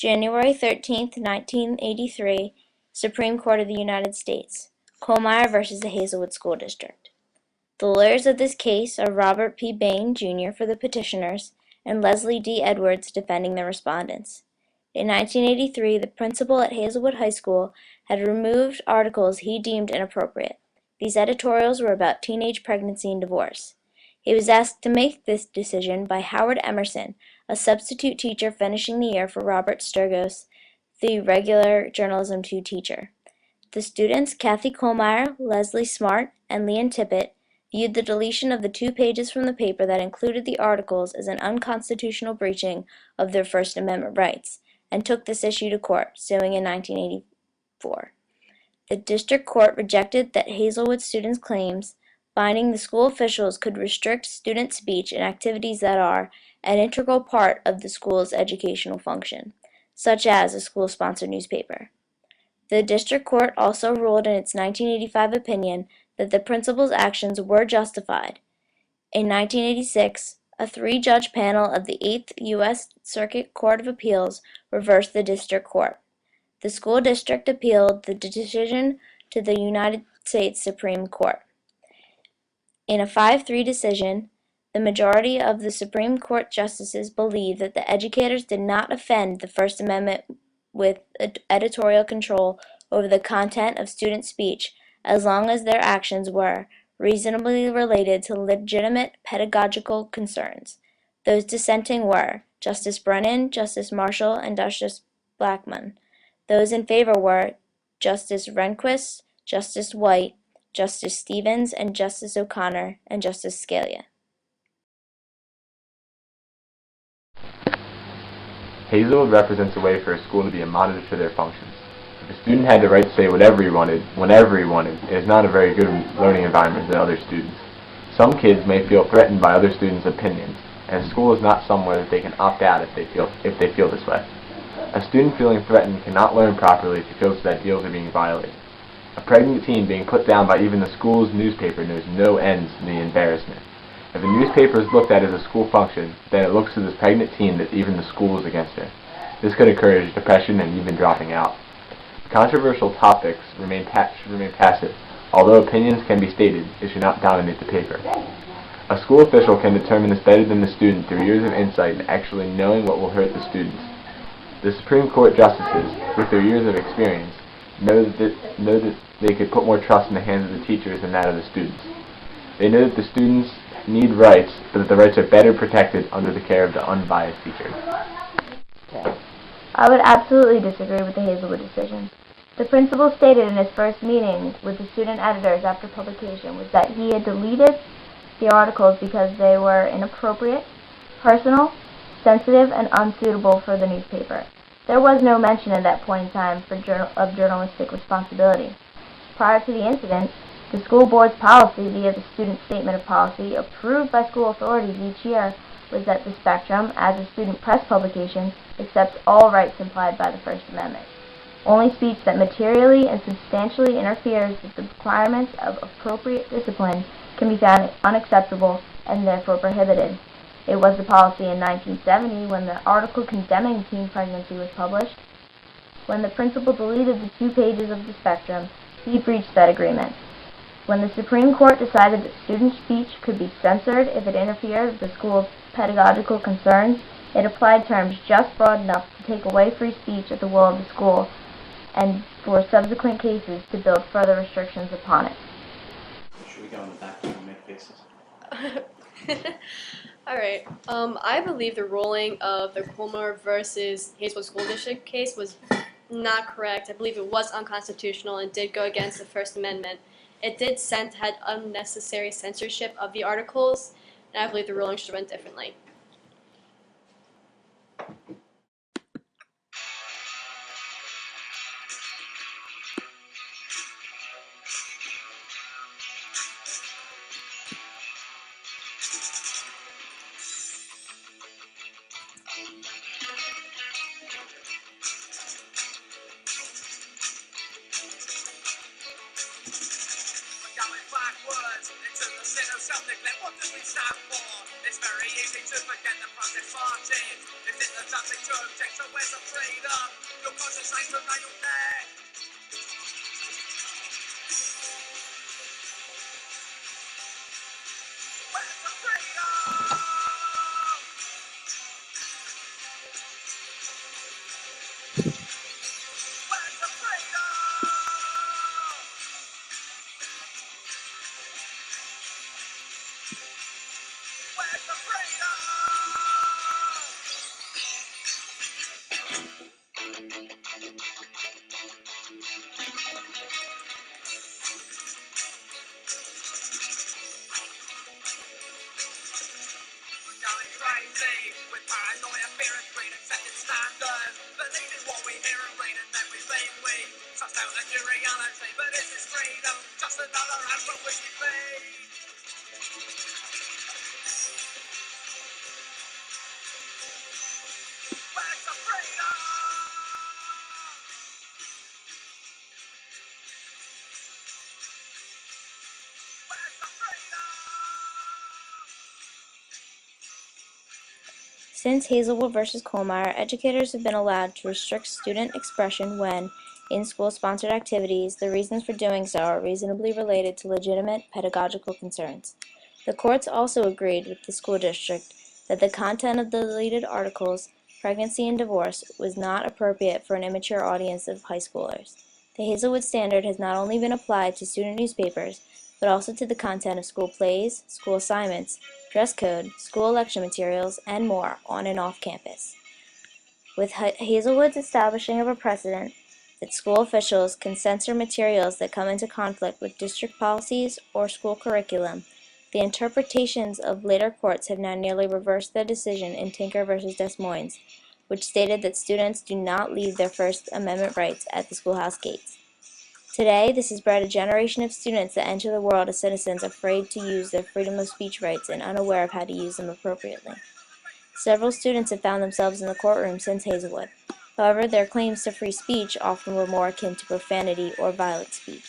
January 13th, 1983, Supreme Court of the United States. Kohlmeyer versus the Hazelwood School District. The lawyers of this case are Robert P. Bain, Jr. for the petitioners and Leslie D. Edwards defending the respondents. In 1983, the principal at Hazelwood High School had removed articles he deemed inappropriate. These editorials were about teenage pregnancy and divorce. He was asked to make this decision by Howard Emerson, a substitute teacher finishing the year for Robert Sturgis, the regular Journalism II teacher. The students, Kathy Kohlmeyer, Leslie Smart, and Leon Tippett, viewed the deletion of the 2 pages from the paper that included the articles as an unconstitutional breaching of their First Amendment rights, and took this issue to court, suing in 1984. The district court rejected that Hazelwood students' claims, finding the school officials could restrict student speech in activities that are an integral part of the school's educational function, such as a school-sponsored newspaper. The district court also ruled in its 1985 opinion that the principal's actions were justified. In 1986, a 3-judge panel of the 8th U.S. Circuit Court of Appeals reversed the district court. The school district appealed the decision to the United States Supreme Court. In a 5-3 decision, the majority of the Supreme Court justices believed that the educators did not offend the First Amendment with editorial control over the content of student speech as long as their actions were reasonably related to legitimate pedagogical concerns. Those dissenting were Justice Brennan, Justice Marshall, and Justice Blackmun. Those in favor were Justice Rehnquist, Justice White, Justice Stevens, and Justice O'Connor, and Justice Scalia. Hazelwood represents a way for a school to be a monitor for their functions. If a student had the right to say whatever he wanted, whenever he wanted, it is not a very good learning environment than other students. Some kids may feel threatened by other students' opinions, and school is not somewhere that they can opt out if they feel this way. A student feeling threatened cannot learn properly if he feels his ideals are being violated. A pregnant teen being put down by even the school's newspaper knows no ends in the embarrassment. If a newspaper is looked at as a school function, then it looks to this pregnant teen that even the school is against her. This could encourage depression and even dropping out. Controversial topics should remain passive. Although opinions can be stated, it should not dominate the paper. A school official can determine this better than the student through years of insight and actually knowing what will hurt the students. The Supreme Court justices, with their years of experience, know that they could put more trust in the hands of the teachers than that of the students. They know that the students need rights, but that the rights are better protected under the care of the unbiased teachers. I would absolutely disagree with the Hazelwood decision. The principal stated in his first meeting with the student editors after publication was that he had deleted the articles because they were inappropriate, personal, sensitive, and unsuitable for the newspaper. There was no mention at that point in time of journalistic responsibility. Prior to the incident, the school board's policy via the Student Statement of Policy, approved by school authorities each year, was that the Spectrum, as a student press publication, accepts all rights implied by the First Amendment. Only speech that materially and substantially interferes with the requirements of appropriate discipline can be found unacceptable and therefore prohibited. It was the policy in 1970 when the article condemning teen pregnancy was published. When the principal deleted the 2 pages of the Spectrum, he breached that agreement. When the Supreme Court decided that student speech could be censored if it interfered with the school's pedagogical concerns, it applied terms just broad enough to take away free speech at the will of the school and for subsequent cases to build further restrictions upon it. Should we go in the back and make faces? Alright, I believe the ruling of the Kohlmeyer versus Hazelwood School District case was not correct. I believe it was unconstitutional and did go against the First Amendment. It did had unnecessary censorship of the articles, and I believe the ruling should have went differently. Something that what does we stop? stand for. It's very easy to forget the protest marches. Is it the something to object, so where's the freedom? Your conscience ain't to lay your neck. Where's the freedom? Where's the freedom? Where's the freedom? Going crazy with paranoia, fear and greed, accepting standards, believing what we hear and read, and then we think we trust out a new reality. But is this freedom just another act from which we feed? Where's the freedom? Where's the freedom? Since Hazelwood versus Kohlmeyer, educators have been allowed to restrict student expression when, in school-sponsored activities, the reasons for doing so are reasonably related to legitimate pedagogical concerns. The courts also agreed with the school district that the content of the deleted articles, pregnancy and divorce, was not appropriate for an immature audience of high schoolers. The Hazelwood standard has not only been applied to student newspapers, but also to the content of school plays, school assignments, dress code, school election materials, and more on and off campus. With Hazelwood's establishing of a precedent that school officials can censor materials that come into conflict with district policies or school curriculum, the interpretations of later courts have now nearly reversed the decision in Tinker versus Des Moines, which stated that students do not leave their First Amendment rights at the schoolhouse gates. Today, this has bred a generation of students that enter the world as citizens afraid to use their freedom of speech rights and unaware of how to use them appropriately. Several students have found themselves in the courtroom since Hazelwood. However, their claims to free speech often were more akin to profanity or violent speech.